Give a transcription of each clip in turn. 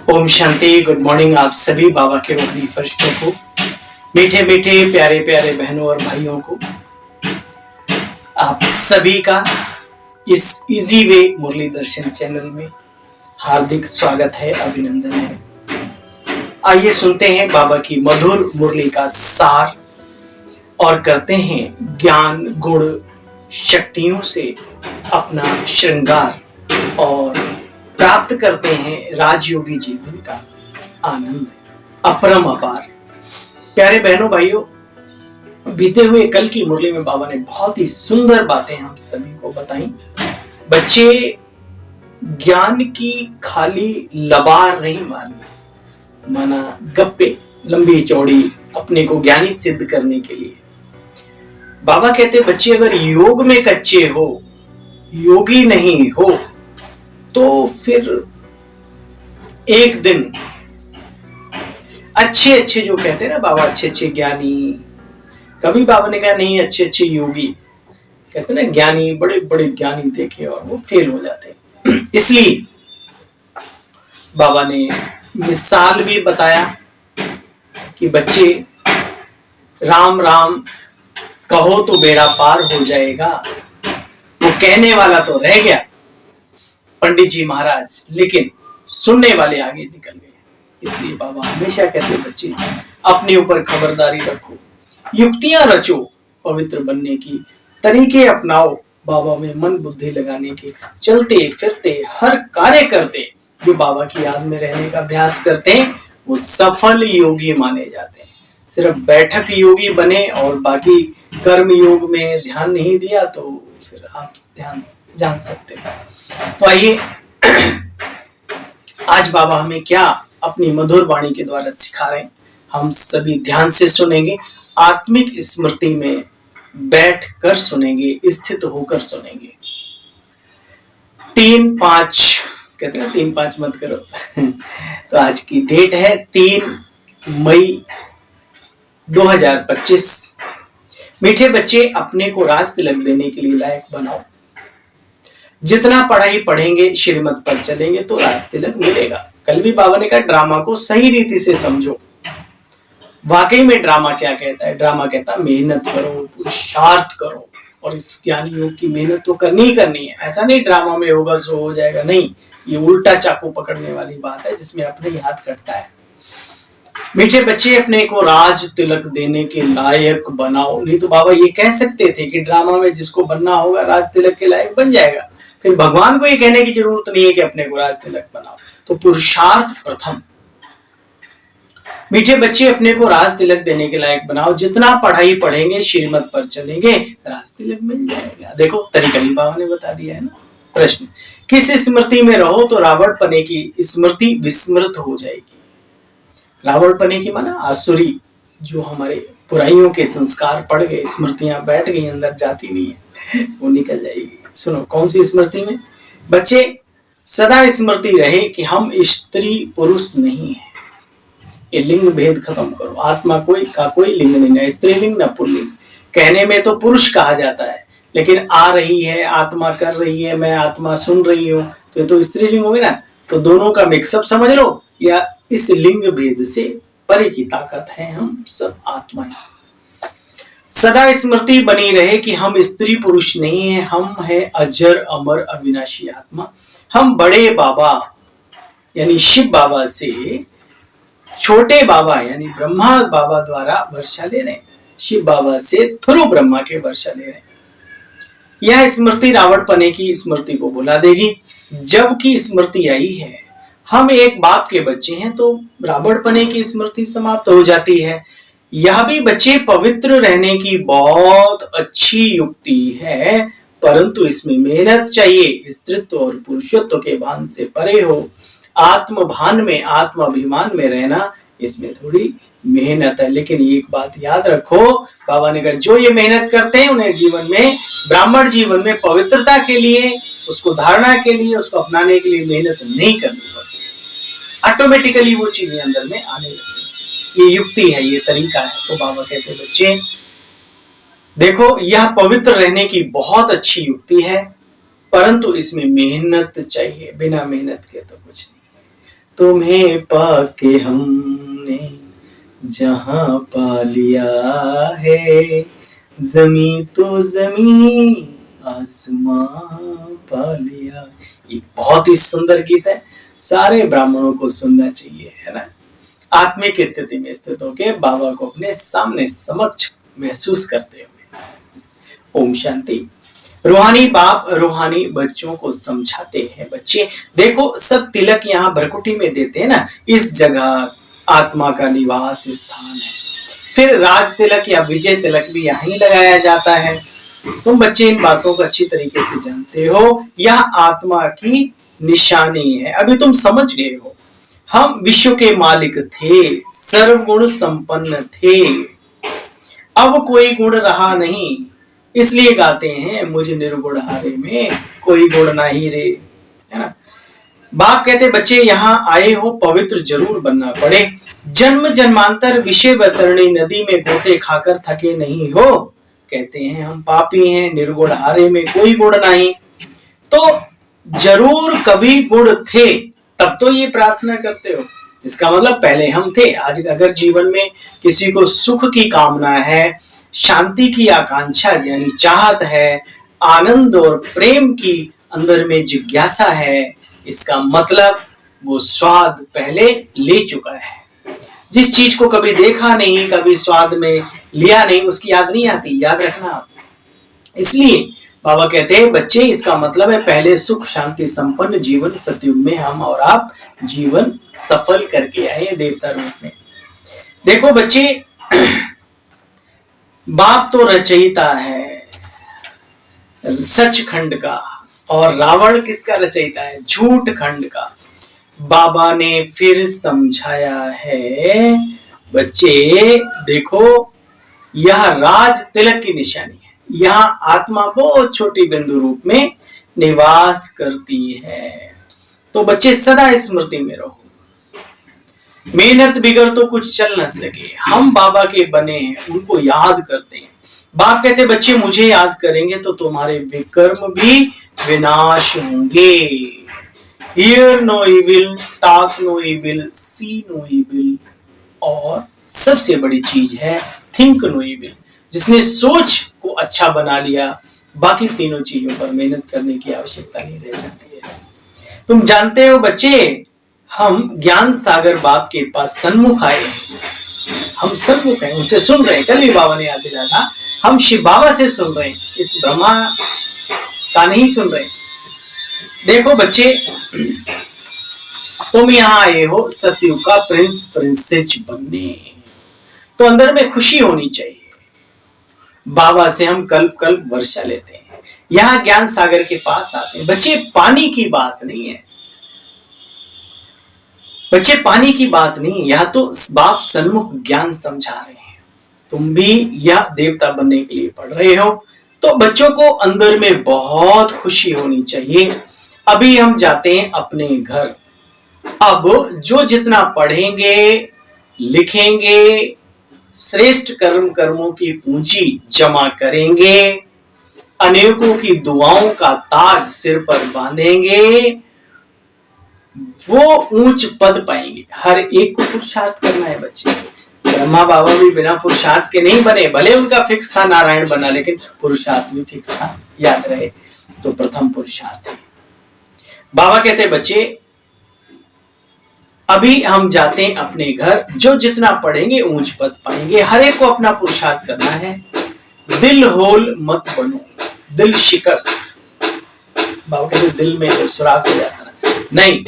Om Shanti. Good morning आप सभी बाबा के रूहानी फरिश्तों को, मीठे मीठे प्यारे प्यारे बहनों और भाइयों को, आप सभी का इस इजी वे मुरली दर्शन चैनल में हार्दिक स्वागत है, अभिनंदन है। आइए सुनते हैं बाबा की मधुर मुरली का सार और करते हैं ज्ञान गुण शक्तियों से अपना श्रृंगार और प्राप्त करते हैं राजयोगी जीवन का आनंद अपरम अपार। प्यारे बहनों भाइयों, बीते हुए कल की मुरली में बाबा ने बहुत ही सुंदर बातें हम सभी को बताई। बच्चे ज्ञान की खाली लबार नहीं मारनी, माना गप्पे लंबी चौड़ी अपने को ज्ञानी सिद्ध करने के लिए। बाबा कहते बच्चे अगर योग में कच्चे हो, योगी नहीं हो, तो फिर एक दिन अच्छे अच्छे जो कहते हैं ना बाबा, अच्छे अच्छे ज्ञानी, कभी बाबा ने कहा नहीं अच्छे अच्छे योगी, कहते ना ज्ञानी बड़े बड़े ज्ञानी देखे और वो फेल हो जाते। इसलिए बाबा ने मिसाल भी बताया कि बच्चे राम राम कहो तो बेड़ा पार हो जाएगा। वो कहने वाला तो रह गया पंडित जी महाराज, लेकिन सुनने वाले आगे निकल गए। इसलिए बाबा हमेशा कहते बच्चे अपने ऊपर खबरदारी रखो, युक्तियां रचो, पवित्र बनने की तरीके अपनाओ, बाबा में मन बुद्धि लगाने के, चलते फिरते हर कार्य करते जो बाबा की याद में रहने का अभ्यास करते हैं वो सफल योगी माने जाते हैं। सिर्फ बैठक योगी बने और बाकी कर्म योग में ध्यान नहीं दिया तो फिर आप ध्यान जान सकते हो। तो आइए आज बाबा हमें क्या अपनी मधुर वाणी के द्वारा सिखा रहे हैं, हम सभी ध्यान से सुनेंगे, आत्मिक स्मृति में बैठ कर सुनेंगे, स्थित होकर सुनेंगे। 3-5 कहते हैं 3-5 मत करो। तो आज की डेट है 3 मई 2025। मीठे बच्चे अपने को राज तिलक देने के लिए लायक बनाओ। जितना पढ़ाई पढ़ेंगे, श्रीमत पर चलेंगे तो राज तिलक मिलेगा। कल भी बाबा ने कहा ड्रामा को सही रीति से समझो। वाकई में ड्रामा क्या कहता है? ड्रामा कहता मेहनत करो, पुरुषार्थ करो, और इस ज्ञानी योग की मेहनत तो करनी ही करनी है। ऐसा नहीं ड्रामा में होगा सो हो जाएगा, नहीं, ये उल्टा चाकू पकड़ने वाली बात है जिसमें अपने ही हाथ कटता है। मीठे बच्चे अपने को राज तिलक देने के लायक बनाओ। नहीं तो बाबा ये कह सकते थे कि ड्रामा में जिसको बनना होगा राज तिलक के लायक बन जाएगा, फिर भगवान को ये कहने की जरूरत नहीं है कि अपने को राज तिलक बनाओ। तो पुरुषार्थ प्रथम। मीठे बच्चे अपने को राज तिलक देने के लायक बनाओ। जितना पढ़ाई पढ़ेंगे, श्रीमत पर चलेंगे, राज तिलक मिल जाएगा। देखो तरीका ही बाबा ने बता दिया है ना। प्रश्न, किस स्मृति में रहो तो रावण पने की स्मृति विस्मृत हो जाएगी। रावण पने की माना आसुरी, जो हमारे बुराइयों के संस्कार पड़ गए, स्मृतियां बैठ गई, अंदर जाती नहीं है, वो निकल जाएगी। सुनो कौन सी स्मृति में? बच्चे सदा स्मृति रहे कि हम स्त्री पुरुष नहीं है। ये लिंग भेद खत्म करो। आत्मा कोई लिंग नहीं, ना स्त्रीलिंग ना पुल्लिंग। कहने में तो पुरुष कहा जाता है, लेकिन आ रही है आत्मा, कर रही है, मैं आत्मा सुन रही हूं, तो ये तो स्त्रीलिंग होगी ना। तो दोनों का मिक्सअप समझ लो, या इस लिंग भेद से परे की ताकत है, हम सब आत्मा। सदा स्मृति बनी रहे कि हम स्त्री पुरुष नहीं है, हम है अजर अमर अविनाशी आत्मा। हम बड़े बाबा यानी शिव बाबा से छोटे बाबा यानी ब्रह्मा बाबा द्वारा वर्षा ले रहे हैं, शिव बाबा से थ्रू ब्रह्मा के वर्षा ले रहे हैं। यह स्मृति रावण पने की स्मृति को भुला देगी। जबकि स्मृति आई है हम एक बाप के बच्चे हैं, तो रावण पने की स्मृति समाप्त हो जाती है। यह भी बच्चे पवित्र रहने की बहुत अच्छी युक्ति है, परंतु इसमें मेहनत चाहिए। स्त्रीत्व और पुरुषत्व के भान से परे हो, आत्म भान में, आत्माभिमान में रहना, इसमें थोड़ी मेहनत है। लेकिन एक बात याद रखो, बाबा ने कहा जो ये मेहनत करते हैं उन्हें जीवन में, ब्राह्मण जीवन में पवित्रता के लिए, उसको धारणा के लिए, उसको अपनाने के लिए मेहनत नहीं करनी पड़ती, ऑटोमेटिकली वो चीजें अंदर में आने लगती। ये युक्ति है, ये तरीका है। तो बाबा कहते हैं बच्चे देखो यह पवित्र रहने की बहुत अच्छी युक्ति है, परंतु इसमें मेहनत चाहिए, बिना मेहनत के तो कुछ नहीं। तुम्हें पाके हमने जहां पा लिया है, जमी तो जमी आसमां पा लिया। एक बहुत ही सुंदर गीत है, सारे ब्राह्मणों को सुनना चाहिए, है ना। आत्मिक स्थिति में स्थित होके बाबा को अपने सामने समक्ष महसूस करते हुए। ओम शांति। रूहानी बाप रूहानी बच्चों को समझाते हैं, बच्चे देखो सब तिलक यहाँ भरकुटी में देते हैं ना, इस जगह आत्मा का निवास स्थान है। फिर राज तिलक या विजय तिलक भी यहीं लगाया जाता है। तुम बच्चे इन बातों को अच्छी तरीके से जानते हो, यह आत्मा की निशानी है। अभी तुम समझ गए हो, हम विश्व के मालिक थे, सर्वगुण संपन्न थे, अब कोई गुण रहा नहीं, इसलिए गाते हैं मुझ निर्गुण हारे में कोई गुण नहीं रे, है ना। बाप कहते बच्चे यहाँ आए हो पवित्र जरूर बनना पड़े, जन्म जन्मांतर विषय बतरणी नदी में गोते खाकर थके नहीं हो। कहते हैं हम पापी हैं, निर्गुण हारे में कोई गुण नहीं, तो जरूर कभी गुण थे तब तो ये प्रार्थना करते हो। इसका मतलब पहले हम थे। आज अगर जीवन में किसी को सुख की कामना है, शांति की आकांक्षा यानी चाहत है, आनंद और प्रेम की अंदर में जिज्ञासा है, इसका मतलब वो स्वाद पहले ले चुका है। जिस चीज को कभी देखा नहीं, कभी स्वाद में लिया नहीं, उसकी याद नहीं आती, याद रखना आप। इसलिए बाबा कहते हैं बच्चे इसका मतलब है पहले सुख शांति संपन्न जीवन सतयुग में हम और आप जीवन सफल करके आए देवता रूप में। देखो बच्चे, बाप तो रचयिता है सचखंड का, और रावण किसका रचयिता है? झूठ खंड का। बाबा ने फिर समझाया है बच्चे देखो, यह राज तिलक की निशानी है, यहाँ आत्मा बहुत छोटी बिंदु रूप में निवास करती है। तो बच्चे सदा स्मृति में रहो, मेहनत बिगर तो कुछ चल न सके। हम बाबा के बने हैं, उनको याद करते हैं। बाप कहते बच्चे मुझे याद करेंगे तो तुम्हारे विकर्म भी विनाश होंगे। Hear no evil, talk no evil, see no evil, और सबसे बड़ी चीज है think no evil। जिसने सोच को अच्छा बना लिया, बाकी तीनों चीजों पर मेहनत करने की आवश्यकता नहीं रह जाती है। तुम जानते हो बच्चे, हम ज्ञान सागर बाप के पास सन्मुख आए हैं, हम सन्मुख हैं, उनसे सुन रहे हैं। कल भी बाबा ने याद दिलाया था, हम शिव बाबा से सुन रहे हैं, इस ब्रह्मा का नहीं सुन रहे। देखो बच्चे, तुम यहाँ आए हो सतयुग का प्रिंस प्रिंसेस बनने, तो अंदर में खुशी होनी चाहिए। बाबा से हम कल्प कल्प वर्षा लेते हैं, यहाँ ज्ञान सागर के पास आते हैं। बच्चे पानी की बात नहीं है, बच्चे पानी की बात नहीं है, यहाँ तो बाप सन्मुख ज्ञान समझा रहे हैं। तुम भी यह देवता बनने के लिए पढ़ रहे हो, तो बच्चों को अंदर में बहुत खुशी होनी चाहिए। अभी हम जाते हैं अपने घर। अब जो जितना पढ़ेंगे लिखेंगे, श्रेष्ठ कर्मों की पूंजी जमा करेंगे, अनेकों की दुआओं का ताज सिर पर बांधेंगे, वो ऊंच पद पाएंगे। हर एक को पुरुषार्थ करना है बच्चे। ब्रह्मा बाबा भी बिना पुरुषार्थ के नहीं बने, भले उनका फिक्स था नारायण बना, लेकिन पुरुषार्थ भी फिक्स था, याद रहे। तो प्रथम पुरुषार्थ है। बाबा कहते बच्चे अभी हम जाते हैं अपने घर, जो जितना पढ़ेंगे ऊंच पद पाएंगे। हर एक को अपना पुरुषार्थ करना है। दिल होल मत बनो, दिल शिकस्त। बाबा कहते दिल में सुराख हो जाता ना, नहीं।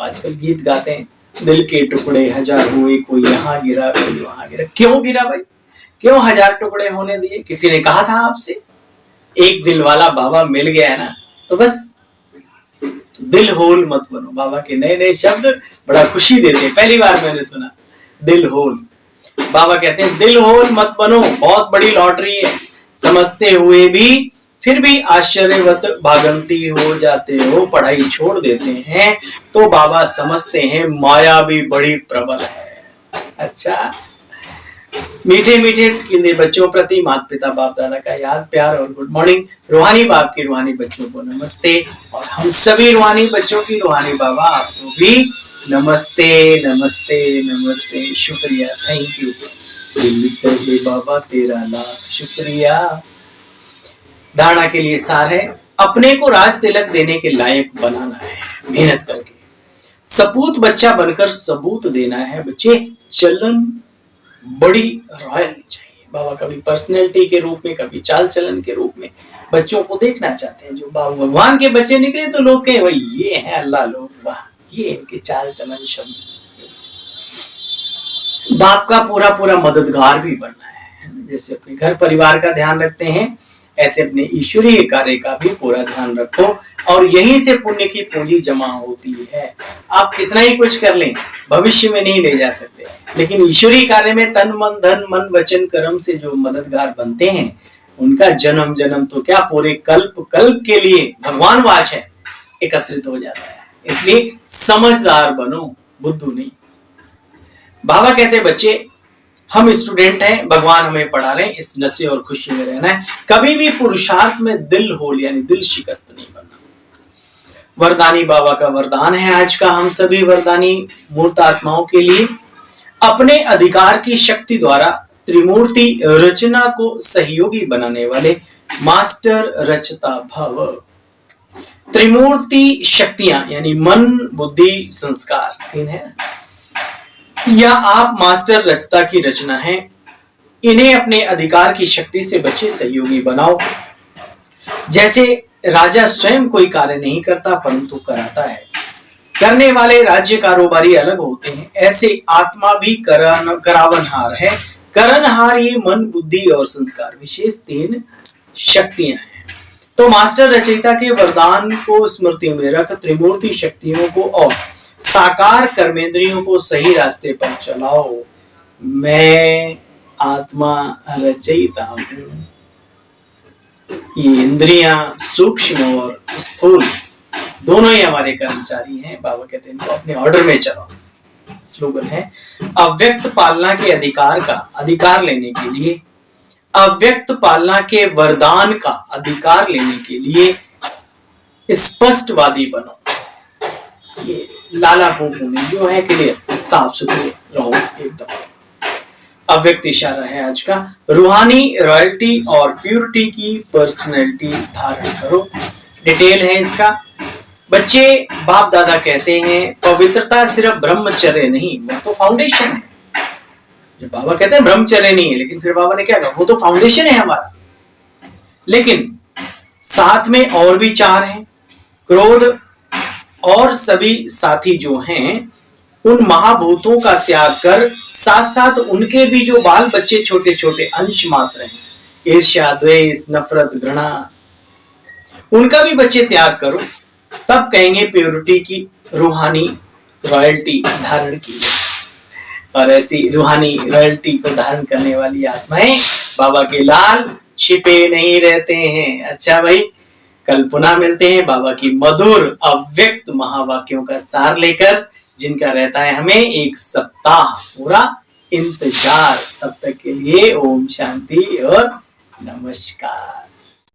आजकल गीत गाते हैं, दिल के टुकड़े हजार हुए, कोई यहाँ गिरा कोई वहां गिरा। क्यों गिरा भाई? क्यों हजार टुकड़े होने दिए? किसी ने कहा था आपसे? एक दिल वाला बाबा मिल गया है ना, तो बस दिल होल मत बनो। बाबा के नए नए शब्द बड़ा खुशी देते हैं, पहली बार मैंने सुना दिल होल। बाबा कहते हैं दिल होल मत बनो, बहुत बड़ी लॉटरी है। समझते हुए भी फिर भी आश्चर्यवत भागंती हो जाते हो, पढ़ाई छोड़ देते हैं, तो बाबा समझते हैं माया भी बड़ी प्रबल है। अच्छा, मीठे मीठे स्किल बच्चों प्रति माता पिता बाप दादा का याद प्यार और गुड मॉर्निंग। रूहानी बाप की रूहानी बच्चों को नमस्ते, और हम सभी रूहानी बच्चों की रूहानी बाबा आपको भी नमस्ते नमस्ते नमस्ते, शुक्रिया, थैंक यू। दिल बाबा तेरा लाख शुक्रिया। धारणा के लिए सार है, अपने को राज तिलक देने के लायक बनाना है मेहनत करके। सपूत बच्चा बनकर सबूत देना है बच्चे, चलन बड़ी रॉयल चाहिए। बाबा कभी पर्सनैलिटी के रूप में, कभी चाल चलन के रूप में बच्चों को देखना चाहते हैं। जो बाबा भगवान के बच्चे निकले तो लोग कहें भाई ये है अल्लाह लोग, वाह ये इनके चाल चलन शब्द। बाप का पूरा पूरा मददगार भी बनना है। जैसे अपने घर परिवार का ध्यान रखते हैं, ऐसे अपने ईश्वरीय कार्य का भी पूरा ध्यान रखो, और यहीं से पुण्य की पूंजी जमा होती है। आप कितना ही कुछ कर लें, भविष्य में नहीं ले जा सकते, लेकिन ईश्वरीय कार्य में तन मन धन मन वचन कर्म से जो मददगार बनते हैं, उनका जन्म जन्म तो क्या पूरे कल्प कल्प के लिए भगवान वाच है, एकत्रित हो जाता है। इसलिए समझदार बनो, बुद्धू नहीं। बाबा कहते बच्चे हम स्टूडेंट हैं, भगवान हमें पढ़ा रहे हैं, इस नशे और खुशी में रहना है। कभी भी पुरुषार्थ में दिल होल यानी दिल शिकस्त नहीं बनना। वरदानी बाबा का वरदान है आज का हम सभी वरदानी मूर्त आत्माओं के लिए, अपने अधिकार की शक्ति द्वारा त्रिमूर्ति रचना को सहयोगी बनाने वाले मास्टर रचता भव। त्रिमूर्ति शक्तियां यानी मन बुद्धि संस्कार तीन है, या आप मास्टर रचता की रचना है। इन्हें अपने अधिकार की शक्ति से बच्चे सहयोगी बनाओ। जैसे राजा स्वयं कोई कार्य नहीं करता परंतु कराता है, करने वाले राज्य कारोबारी अलग होते हैं, ऐसे आत्मा भी करावनहार है। करनहार ये मन बुद्धि और संस्कार विशेष तीन शक्तियां हैं। तो मास्टर रचयिता के वरदान को स्मृति में रख त्रिमूर्ति शक्तियों को और साकार कर्मेंद्रियों को सही रास्ते पर चलाओ। मैं आत्मा रचयिता हूं। ये इंद्रियां सूक्ष्म और स्थूल दोनों ही हमारे कर्मचारी हैं। बाबा कहते हैं इनको अपने ऑर्डर में चलाओ। स्लोगन है, अव्यक्त पालना के अधिकार का अधिकार लेने के लिए, अव्यक्त पालना के वरदान का अधिकार लेने के लिए स्पष्टवादी बनो। ये लाला पोपू नहीं, जो है क्लियर, साफ सुथरे रहो एकदम। अव्यक्त इशारा है आज का, रूहानी रॉयल्टी और प्यूरिटी की पर्सनैलिटी धारण करो। डिटेल है इसका। बच्चे बाप दादा कहते हैं पवित्रता सिर्फ ब्रह्मचर्य नहीं, वो तो फाउंडेशन है। जब बाबा कहते हैं ब्रह्मचर्य नहीं है, लेकिन फिर बाबा ने क्या कहा, वो तो फाउंडेशन है हमारा। लेकिन साथ में और भी चार हैं, क्रोध और सभी साथी जो हैं, उन महाभूतों का त्याग कर साथ साथ उनके भी जो बाल बच्चे छोटे छोटे अंश मात्र हैं, ईर्ष्या द्वेष नफरत घृणा, उनका भी बच्चे त्याग करो। तब कहेंगे प्योरिटी की रूहानी रॉयल्टी धारण की। और ऐसी रूहानी रॉयल्टी को धारण करने वाली आत्माएं बाबा के लाल छिपे नहीं रहते हैं। अच्छा भाई, कल पुनः मिलते हैं बाबा की मधुर अव्यक्त महावाक्यों का सार लेकर, जिनका रहता है हमें एक सप्ताह पूरा इंतजार। तब तक के लिए ओम शांति और नमस्कार।